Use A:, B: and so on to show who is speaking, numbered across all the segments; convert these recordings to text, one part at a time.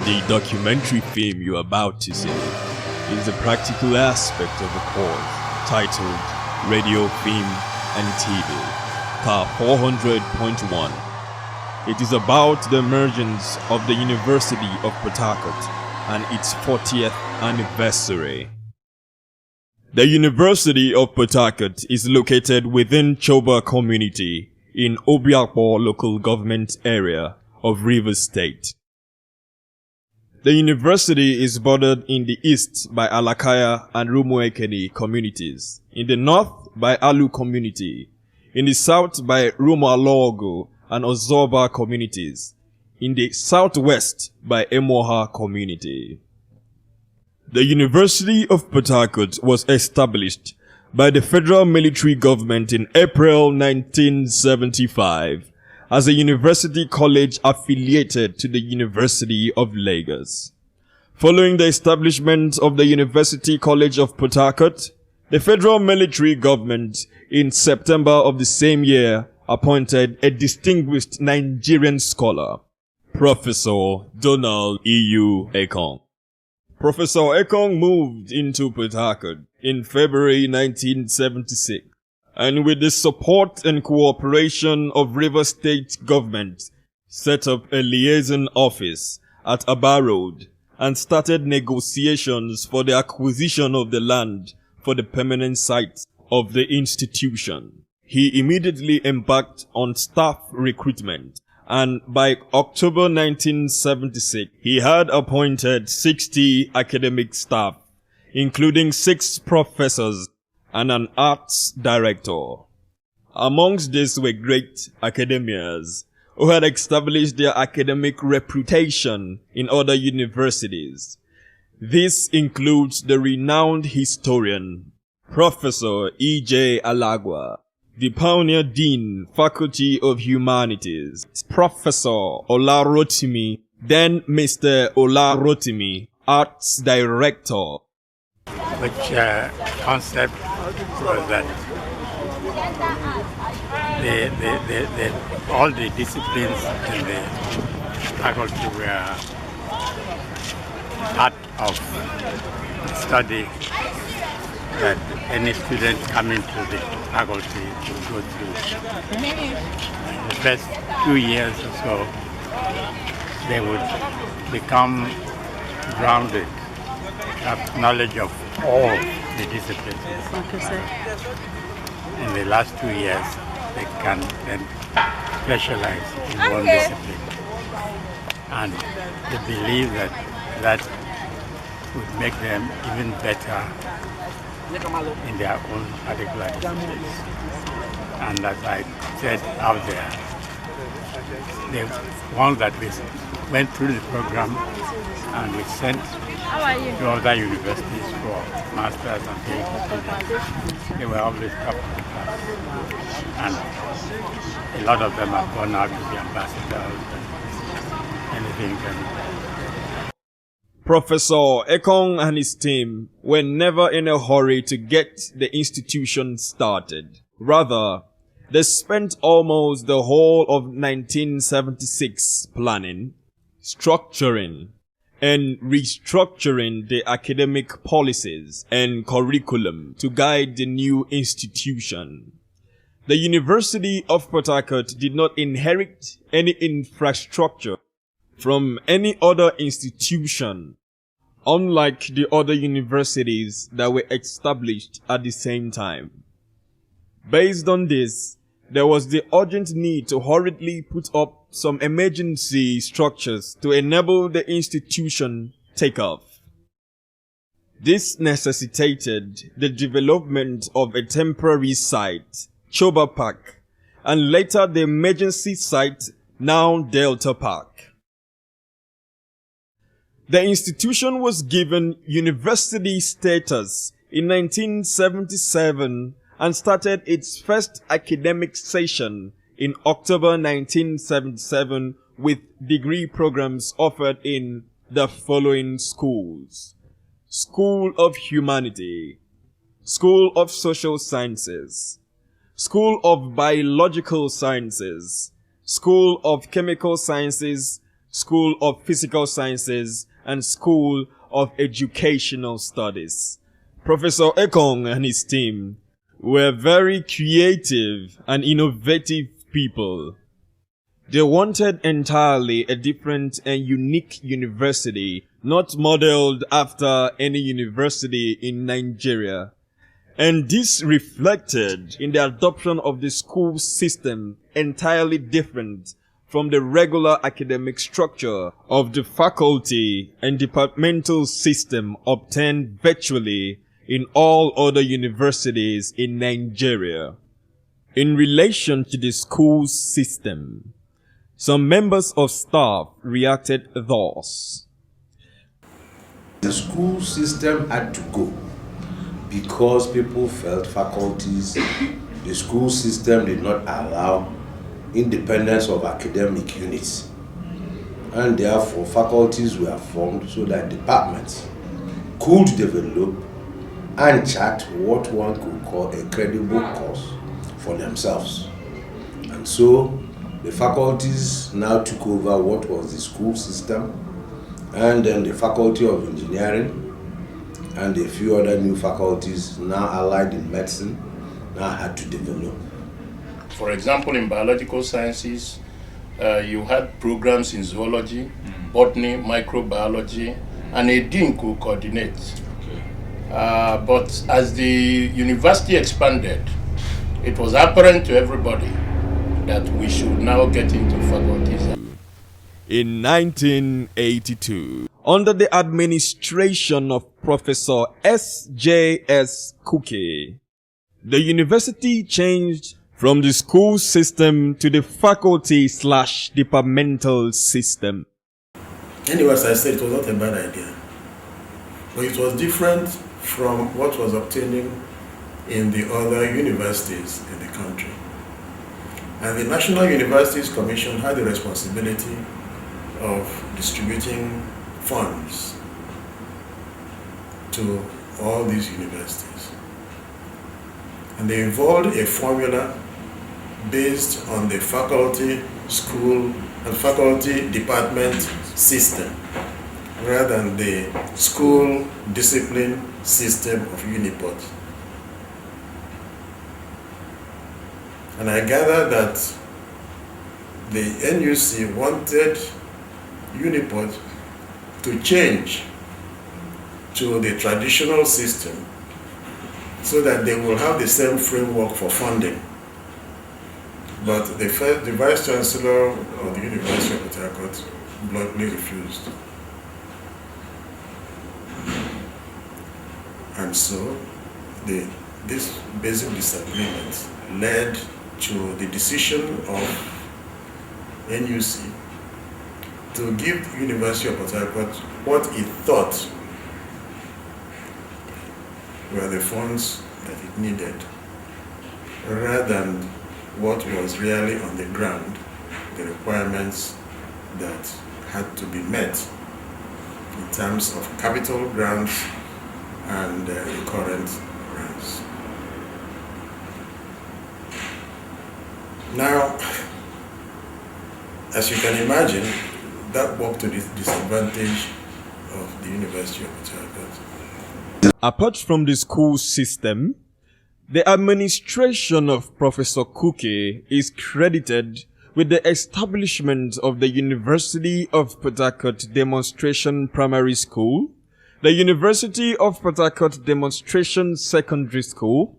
A: The documentary film you're about to see is a practical aspect of the course titled Radio, Film and TV, Part 400.1. It is about the emergence of the University of Port Harcourt and its 40th anniversary. The University of Port Harcourt is located within Choba community in Obiakpo local government area of Rivers State. The university is bordered in the east by Alakaya and Rumuekeni communities, in the north by Alu community, in the south by Rumualogo and Ozoba communities, in the southwest by Emoha community. The University of Port Harcourt was established by the federal military government in April 1975 as a university college affiliated to the University of Lagos. Following the establishment of the University College of Port Harcourt, the federal military government in September of the same year appointed a distinguished Nigerian scholar, Professor Donald E.U. Ekong. Professor Ekong moved into Port Harcourt in February 1976. And with the support and cooperation of Rivers State government, set up a liaison office at Aba Road and started negotiations for the acquisition of the land for the permanent site of the institution. He immediately embarked on staff recruitment, and by October 1976, he had appointed 60 academic staff, including 6 professors and an arts director. Amongst these were great academians who had established their academic reputation in other universities. This includes the renowned historian, Professor E.J. Alagwa, the pioneer dean, Faculty of Humanities, Professor Olarotimi, then Mr. Olarotimi, arts director.
B: Which concept was that all the disciplines in the faculty were part of the study that any student coming to the faculty would go through. In the first 2 years or so, they would become grounded, have knowledge of all the disciplines. In the last 2 years, they can then specialize in one discipline. And they believe that that would make them even better in their own particular disciplines. And as I said out there, the ones that we went through the program and we sent to other universities for masters and PhD, they were always top of the class. And a lot of them have gone out to be ambassadors and anything can.
A: Professor Ekong and his team were never in a hurry to get the institution started. Rather, they spent almost the whole of 1976 planning, structuring, and restructuring the academic policies and curriculum to guide the new institution. The University of Port Harcourt did not inherit any infrastructure from any other institution, unlike the other universities that were established at the same time. Based on this, there was the urgent need to hurriedly put up some emergency structures to enable the institution take off. This necessitated the development of a temporary site, Choba Park, and later the emergency site, now Delta Park. The institution was given university status in 1977 and started its first academic session in October 1977 with degree programs offered in the following schools: School of Humanity, School of Social Sciences, School of Biological Sciences, School of Chemical Sciences, School of Physical Sciences, and School of Educational Studies. Professor Ekong and his team were very creative and innovative people. They wanted entirely a different and unique university, not modeled after any university in Nigeria. And this reflected in the adoption of the school system entirely different from the regular academic structure of the faculty and departmental system obtained virtually in all other universities in Nigeria. In relation to the school system, some members of staff reacted thus.
C: The school system had to go because people felt faculties, the school system did not allow independence of academic units. And therefore faculties were formed so that departments could develop and chart what one could call a credible course for themselves. And so the faculties now took over what was the school system, and then the Faculty of Engineering and a few other new faculties now allied in medicine now had to develop.
D: For example, in biological sciences, you had programs in zoology, botany, microbiology, and a dean could coordinate. But as the university expanded, it was apparent to everybody that we should now get into faculties.
A: In 1982, under the administration of Professor S.J.S. Cookie, the university changed from the school system to the faculty/departmental system.
E: Anyway, as I said, it was not a bad idea. But it was different from what was obtaining in the other universities in the country. And the National Universities Commission had the responsibility of distributing funds to all these universities. And they involved a formula based on the faculty, school, and faculty department system rather than the school discipline system of Uniport. And I gather that the NUC wanted Uniport to change to the traditional system so that they will have the same framework for funding. But the Vice Chancellor of the University of Harcourt bluntly refused. And so this basic disagreement led to the decision of NUC to give the University of Harcourt what it thought were the funds that it needed, rather than what was really on the ground, the requirements that had to be met in terms of capital grants and recurrent grants. Now, as you can imagine, that worked to the disadvantage of the University of Harcourt.
A: Apart from the school system, the administration of Professor Cookie is credited with the establishment of the University of Port Harcourt Demonstration Primary School, the University of Port Harcourt Demonstration Secondary School,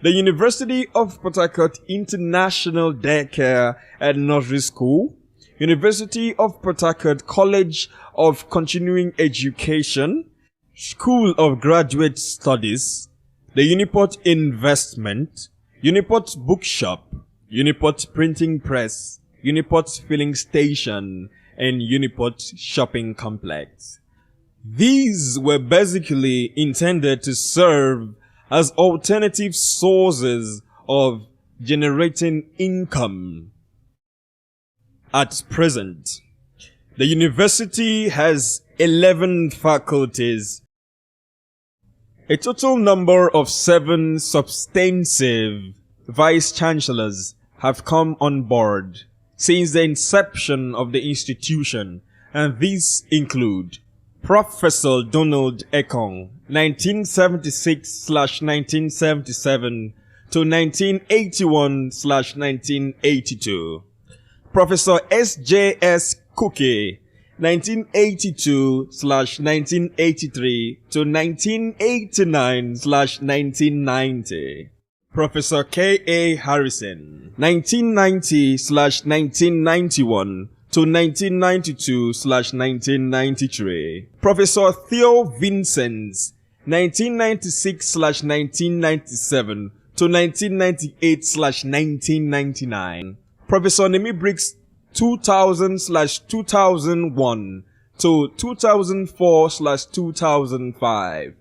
A: the University of Port Harcourt International Daycare and Nursery School, University of Port Harcourt College of Continuing Education, School of Graduate Studies, the Uniport Investment, Uniport Bookshop, Uniport Printing Press, Uniport Filling Station, and Uniport Shopping Complex. These were basically intended to serve as alternative sources of generating income. At present, the university has 11 faculties. A total number of 7 substantive vice-chancellors have come on board since the inception of the institution, and these include Professor Donald Ekong, 1976/1977 to 1981/1982. Professor S.J.S. Kuke, 1982/1983 to 1989/1990. Professor K.A. Harrison, 1990/1991 to 1992/1993. Professor Theo Vincent, 1996/1997 to 1998/1999. Professor Nemi Briggs, 2000/2001 to 2004/2005.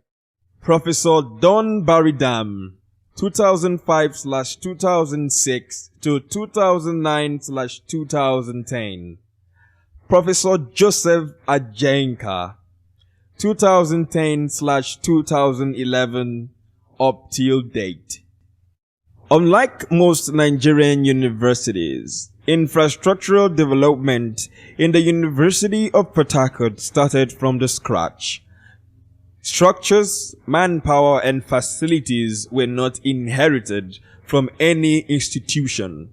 A: Professor Don Baridam, 2005/2006 to 2009/2010. Professor Joseph Ajenka, 2010/2011 up till date. Unlike most Nigerian universities, infrastructural development in the University of Port Harcourt started from the scratch. Structures, manpower, and facilities were not inherited from any institution.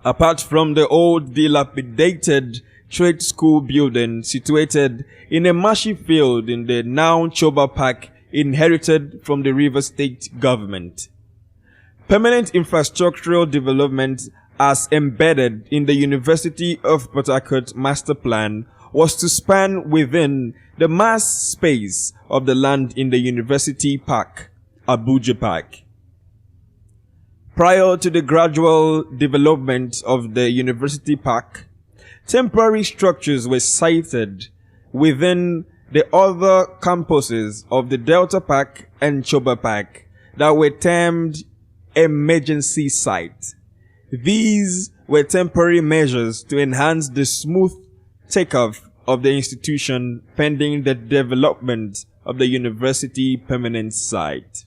A: Apart from the old dilapidated trade school building situated in a marshy field in the now Choba Park inherited from the River State government. Permanent infrastructural development as embedded in the University of Port Harcourt master plan was to span within the mass space of the land in the University Park, Abuja Park. Prior to the gradual development of the University Park, temporary structures were sited within the other campuses of the Delta Park and Choba Park that were termed emergency site. These were temporary measures to enhance the smooth takeoff of the institution pending the development of the university permanent site.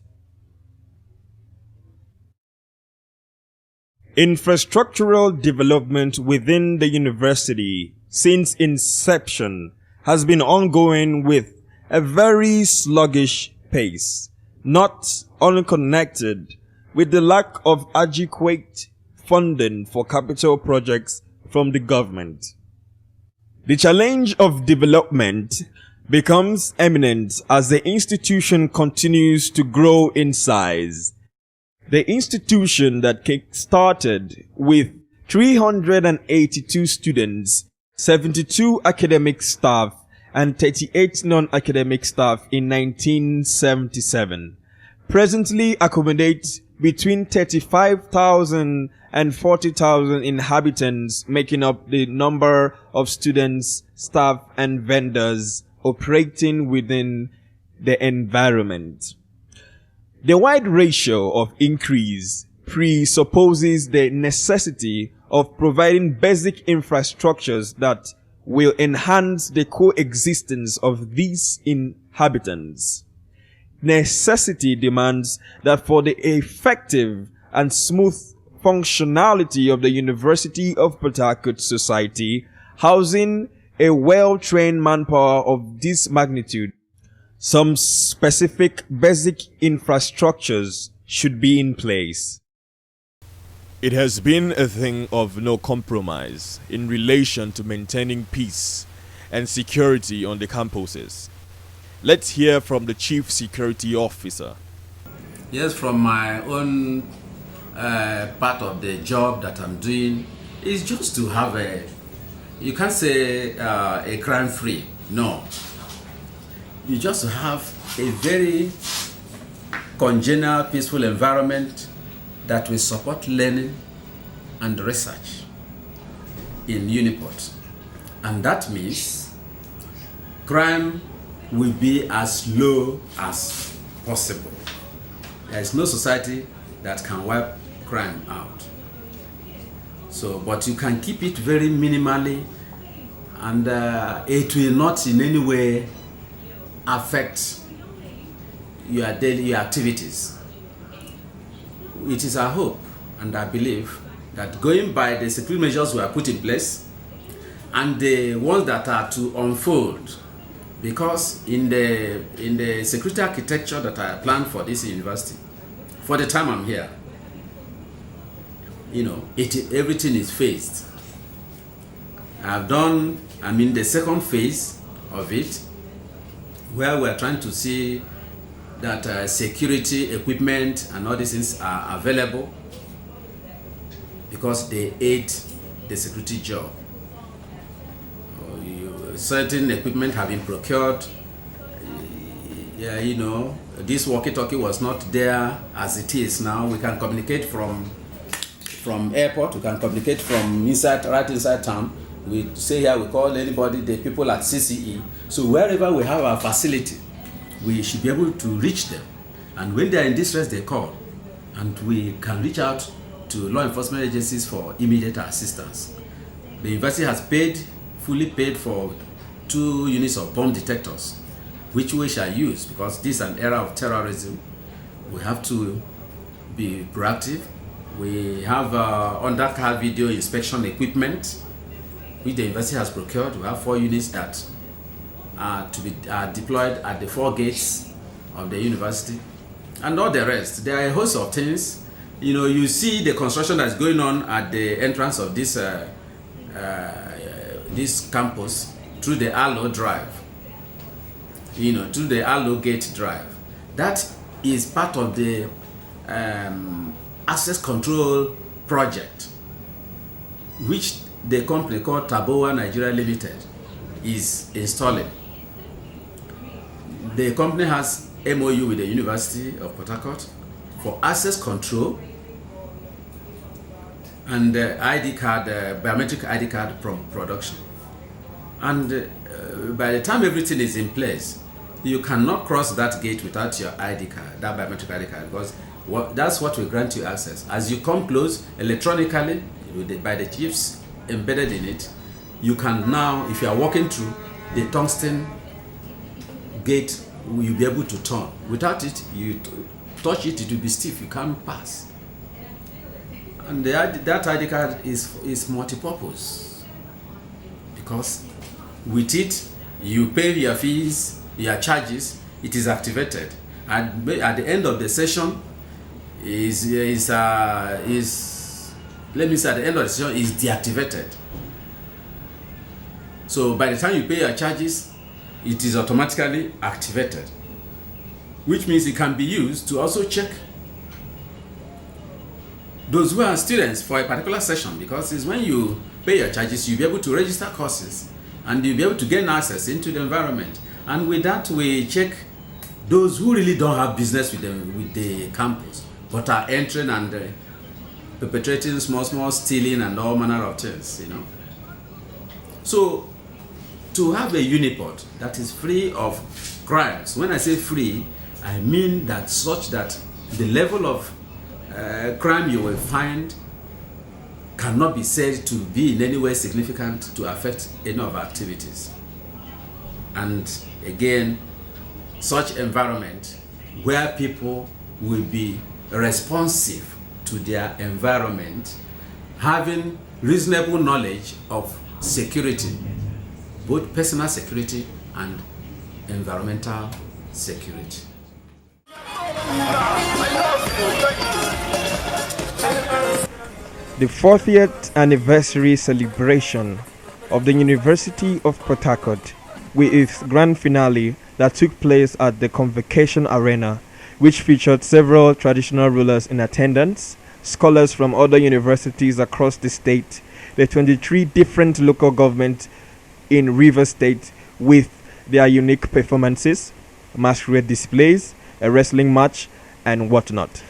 A: Infrastructural development within the university since inception has been ongoing with a very sluggish pace, not unconnected with the lack of adequate funding for capital projects from the government. The challenge of development becomes eminent as the institution continues to grow in size. The institution that kick-started with 382 students, 72 academic staff, and 38 non-academic staff in 1977, presently accommodates between 35,000 and 40,000 inhabitants, making up the number of students, staff, and vendors operating within the environment. The wide ratio of increase presupposes the necessity of providing basic infrastructures that will enhance the coexistence of these inhabitants. Necessity demands that for the effective and smooth functionality of the University of Port Harcourt society, housing a well-trained manpower of this magnitude, some specific basic infrastructures should be in place. It has been a thing of no compromise in relation to maintaining peace and security on the campuses. Let's hear from the Chief Security Officer.
F: Yes, from my own part of the job that I'm doing is just to have you can't say a crime-free, no. You just have a very congenial, peaceful environment that will support learning and research in Uniport. And that means crime will be as low as possible. There is no society that can wipe crime out. So, but you can keep it very minimally, and it will not in any way affect your daily activities. It is our hope and I believe that going by the security measures we have put in place, and the ones that are to unfold. Because in the security architecture that I planned for this university, for the time I'm here, everything is phased. I'm in the second phase of it, where we're trying to see that security equipment and all these things are available, because they aid the security job. Certain equipment have been procured. This walkie-talkie was not there as it is now. We can communicate from airport. We can communicate from right inside town. We say here, we call anybody, the people at CCE. So wherever we have our facility, we should be able to reach them. And when they are in distress, they call. And we can reach out to law enforcement agencies for immediate assistance. The university has fully paid for 2 units of bomb detectors, which we shall use, because this is an era of terrorism. We have to be proactive. We have undercar video inspection equipment, which the university has procured. We have 4 units that are to be deployed at the 4 gates of the university, and all the rest. There are a host of things. You see the construction that's going on at the entrance of this campus through the Allo Drive, through the Allo Gate Drive. That is part of the access control project, which the company called Taboa Nigeria Limited is installing. The company has MOU with the University of Port Harcourt for access control and ID card, biometric ID card production. And by the time everything is in place, you cannot cross that gate without your ID card, that biometric ID card, because that's what will grant you access. As you come close electronically, by the chips embedded in it, you can now, if you are walking through the tungsten gate, you'll be able to turn. Without it, you touch it, it will be stiff, you can't pass. And that ID card is multi-purpose, because with it, you pay your fees, your charges, it is activated. At the end of the session, at the end of the session is deactivated. So by the time you pay your charges, it is automatically activated, which means it can be used to also check those who are students for a particular session, because it's when you pay your charges, you'll be able to register courses and you'll be able to gain access into the environment. And with that, we check those who really don't have business with the campus, but are entering and perpetrating small stealing and all manner of things, So, to have a uniport that is free of crimes, when I say free, I mean that such that the level of crime you will find cannot be said to be in any way significant to affect any of our activities. And again, such environment where people will be responsive to their environment, having reasonable knowledge of security, both personal security and environmental security.
G: The 40th anniversary celebration of the University of Port Harcourt, with its grand finale that took place at the Convocation Arena, which featured several traditional rulers in attendance, scholars from other universities across the state, the 23 different local governments in Rivers State with their unique performances, masquerade displays, a wrestling match, and whatnot.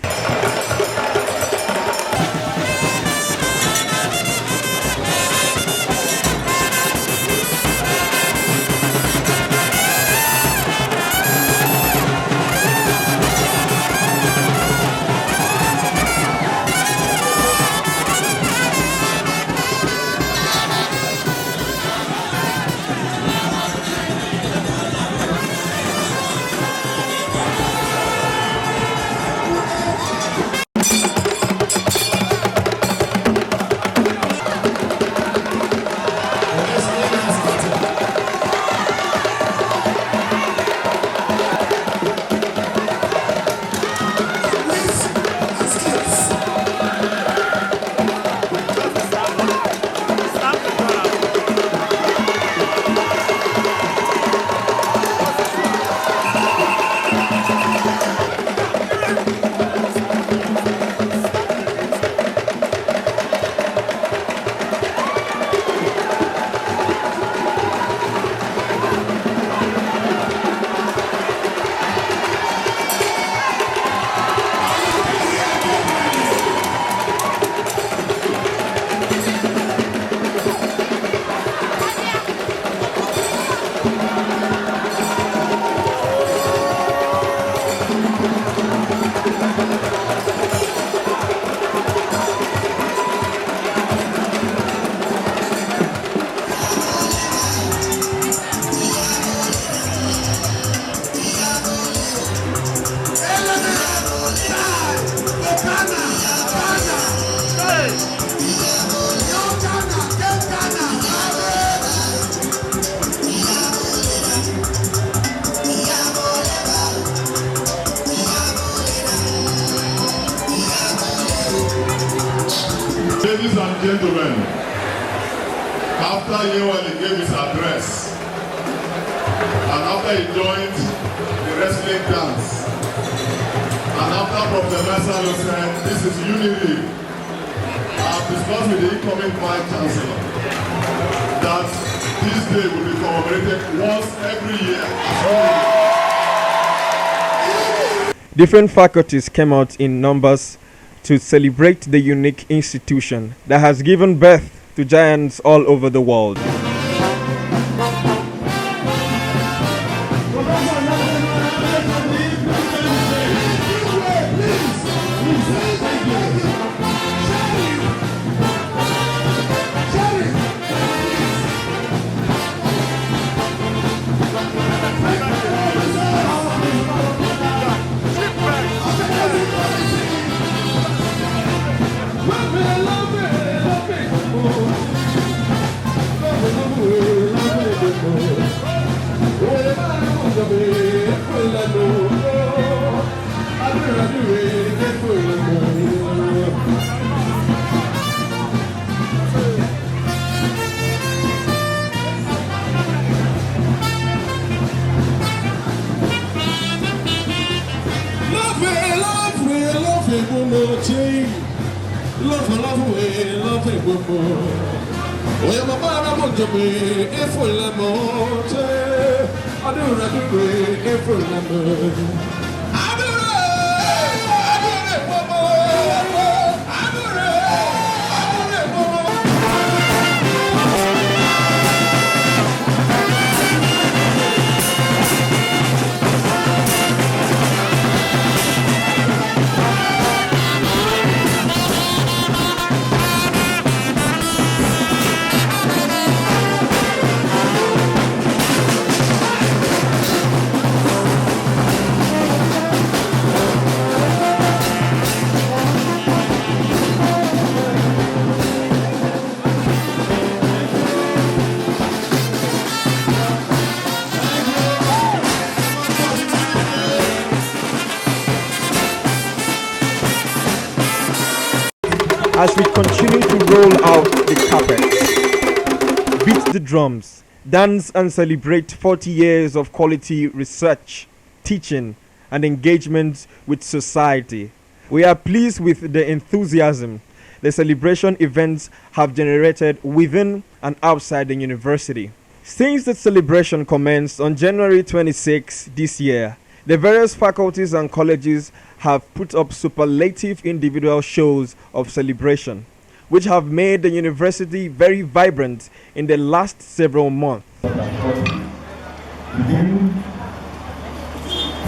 H: and gentlemen, after Yewale gave his address, and after he joined the wrestling dance, and after Professor Masalo said, this is unity, I've discussed with the incoming Vice Chancellor that this day will be commemorated once every year.
G: Different faculties came out in numbers to celebrate the unique institution that has given birth to giants all over the world. As we continue to roll out the carpets, beat the drums, dance and celebrate 40 years of quality research, teaching and engagement with society, we are pleased with the enthusiasm the celebration events have generated within and outside the university. Since the celebration commenced on January 26 this year, the various faculties and colleges have put up superlative individual shows of celebration, which have made the university very vibrant in the last several months.
I: Within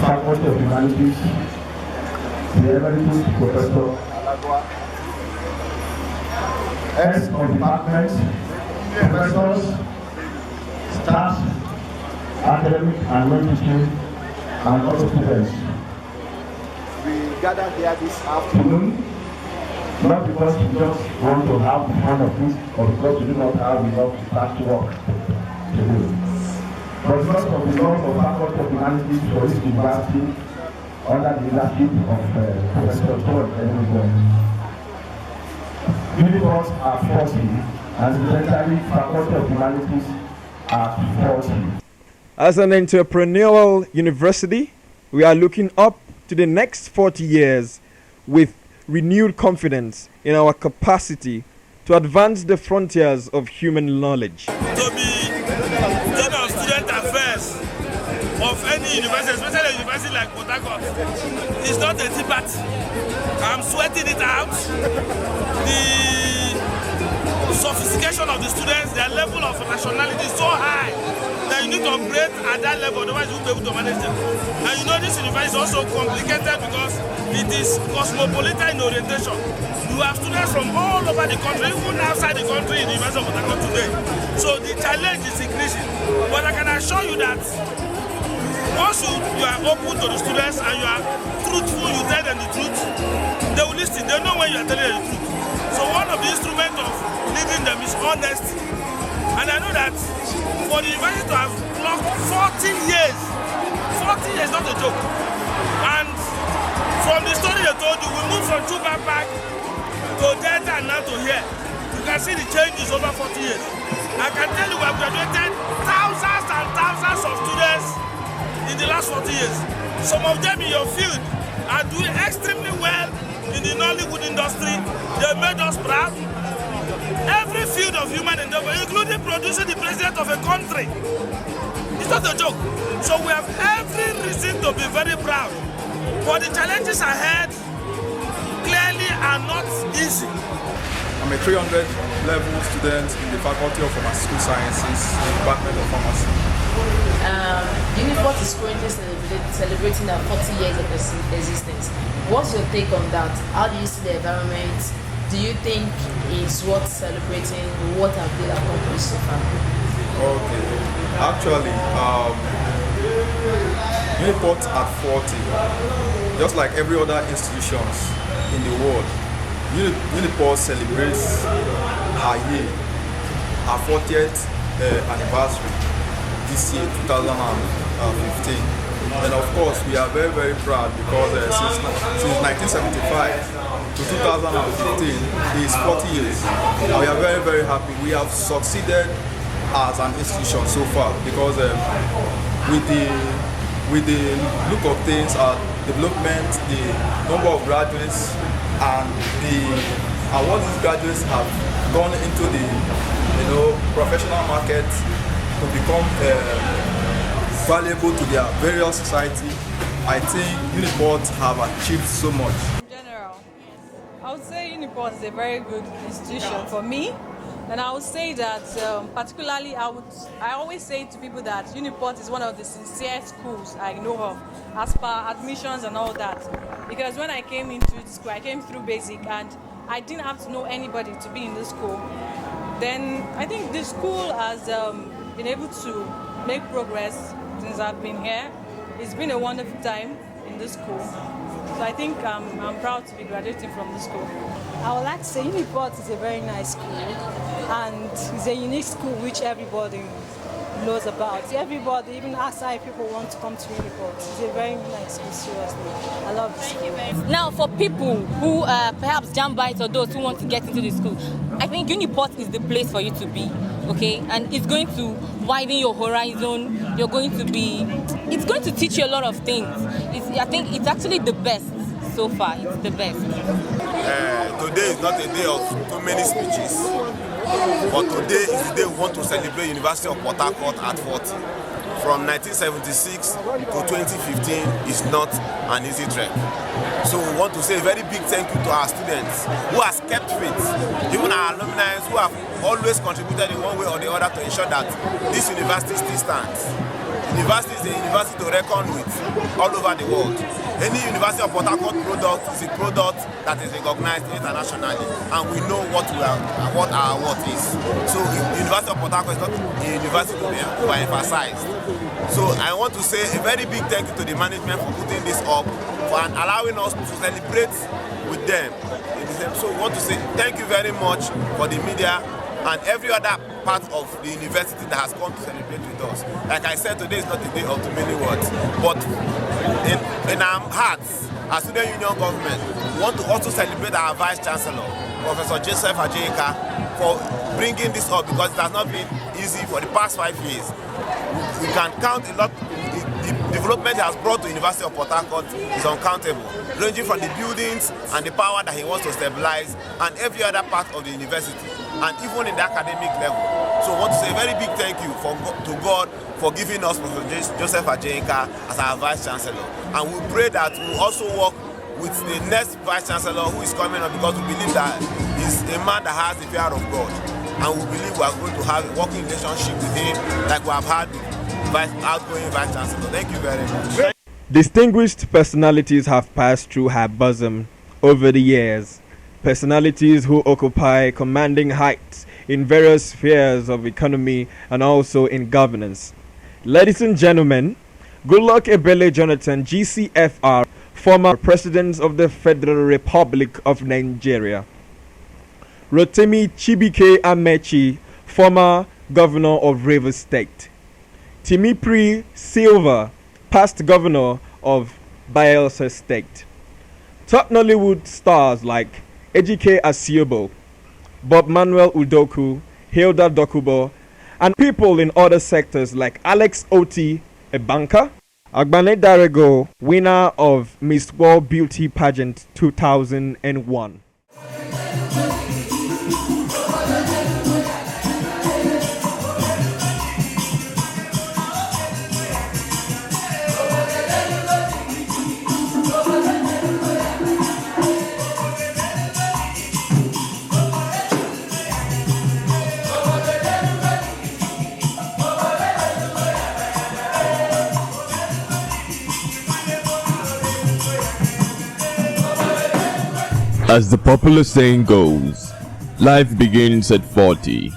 I: Faculty of Humanities, the Emeritus Professor, heads of departments, professors, staff, academic and non-teaching, and other students. We gathered here this afternoon, not because we just want to have fun of this or because we do not have enough task work to do, but because of the love of Faculty of Humanities for this university under the leadership of Professor George Edmund. Uniforms are 40 and essentially Faculty of Humanities are 40.
G: As an entrepreneurial university, we are looking up to the next 40 years with renewed confidence in our capacity to advance the frontiers of human knowledge.
J: To be dean of student affairs of any university, especially a university like Port Harcourt, is not a debate. I'm sweating it out. The sophistication of the students, their level of nationality is so high that you need to operate at that level, otherwise you won't be able to manage them. And you know this university is also complicated because it is cosmopolitan in orientation. You have students from all over the country, even outside the country in the University of Port Harcourt today. So the challenge is increasing. But I can assure you that once you are open to the students and you are truthful, you tell them the truth, they will listen. They know when you are telling them the truth. So one of the instruments of leading them is honesty. And I know that for the university to have clocked 40 years, not a joke. And from the story they told you, we moved from Chuba Park to Delta and now to here. You can see the changes over 40 years. I can tell you we have graduated thousands and thousands of students in the last 40 years. Some of them in your field are doing extremely well in the Nollywood industry. They made us proud. Every field of human endeavor, including producing the president of a country. It's not a joke. So we have every reason to be very proud. But the challenges ahead clearly are not easy.
K: I'm a 300 level student in the Faculty of Pharmaceutical Sciences, the Department of Pharmacy.
L: Uniport is currently celebrating their 40 years of existence. What's your take on that? How do you see the environment? Do you think it's worth celebrating? What have they accomplished so far?
K: Okay, actually, Uniport at 40, just like every other institutions in the world, Uniport celebrates our year, our 40th anniversary this year, 2015. And of course, we are very, very proud because since 1975 to 2015 is 40 years. And we are very, very happy. We have succeeded as an institution so far because with the look of things, our development, the number of graduates, and what these graduates have gone into the professional market to become valuable to their various society, I think Uniport have achieved so much.
M: In general, I would say Uniport is a very good institution for me, and I would say that particularly I always say to people that Uniport is one of the sincere schools I know of as per admissions and all that, because when I came into the school, I came through basic and I didn't have to know anybody to be in the school. Then I think the school has been able to make progress since I've been here. It's been a wonderful time in the school. So I think I'm proud to be graduating from the school.
N: I would like to say Uniport is a very nice school and it's a unique school which everybody knows about. Everybody, even outside people, want to come to Uniport. It's a very nice school, seriously. I love the school.
O: Now, for people who perhaps jam bites or those who want to get into the school, I think Uniport is the place for you to be, okay? And it's going to widen your horizon. It's going to teach you a lot of things. I think it's actually the best so far. It's the best.
P: Today is not a day of too many speeches, but today is the day we want to celebrate University of Port Harcourt at 40. From 1976 to 2015 is not an easy trek. So we want to say a very big thank you to our students who have kept faith, even our alumni who have always contributed in one way or the other to ensure that this university still stands. University is a university to reckon with all over the world. Any University of Port Harcourt product is a product that is recognized internationally, and we know what our worth is. So the University of Port Harcourt is not a university to be emphasized. So I want to say a very big thank you to the management for putting this up, for allowing us to celebrate with them. So we want to say thank you very much for the media and every other part of the university that has come to celebrate with us. Like I said, today is not a day of too many words, but in our hearts, as Student Union Government, we want to also celebrate our Vice Chancellor, Professor Joseph Ajayika, for bringing this up because it has not been easy for the past 5 years. We can count a lot. The development he has brought to the University of Port Harcourt is uncountable, ranging from the buildings and the power that he wants to stabilize and every other part of the university, and even in the academic level. So I want to say a very big thank you to God for giving us Professor Joseph Ajayika as our Vice Chancellor. And we pray that we will also work with the next Vice Chancellor who is coming up, because we believe that he's a man that has the fear of God. And we believe we are going to have a working relationship with him like we have had with outgoing Vice Chancellor. Thank you very much.
G: Distinguished personalities have passed through her bosom over the years. Personalities who occupy commanding heights in various spheres of economy and also in governance. Ladies and gentlemen, Goodluck Ebele Jonathan, GCFR, former President of the Federal Republic of Nigeria. Rotimi Chibike Amechi, former Governor of Rivers State. Timipri Silva, past Governor of Bayelsa State. Top Nollywood stars like Ejike Asiobo, Bob Manuel Udoku, Hilda Dokubo, and people in other sectors like Alex Oti, a banker, Agbane Darego, winner of Miss World Beauty Pageant 2001.
A: As the popular saying goes, life begins at 40.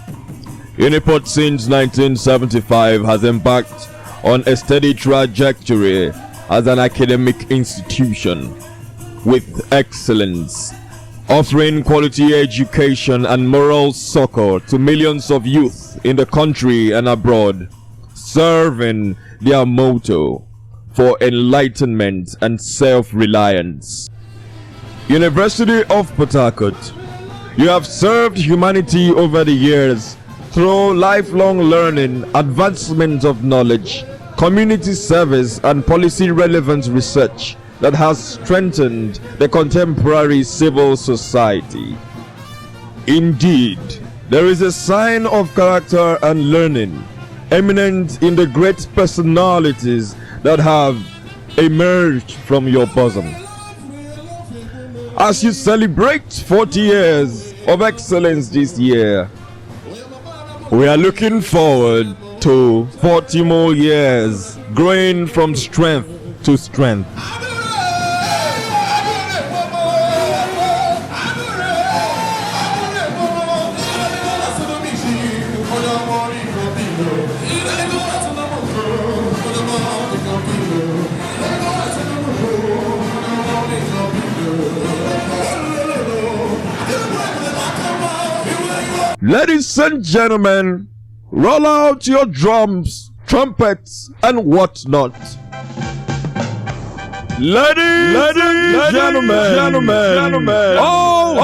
A: Uniport since 1975 has embarked on a steady trajectory as an academic institution with excellence, offering quality education and moral succor to millions of youth in the country and abroad, serving their motto for enlightenment and self-reliance. University of Port Harcourt, you have served humanity over the years through lifelong learning, advancement of knowledge, community service and policy-relevant research that has strengthened the contemporary civil society. Indeed, there is a sign of character and learning eminent in the great personalities that have emerged from your bosom. As you celebrate 40 years of excellence this year, we are looking forward to 40 more years growing from strength to strength. Ladies and gentlemen, roll out your drums, trumpets, and whatnot. Ladies and gentlemen, all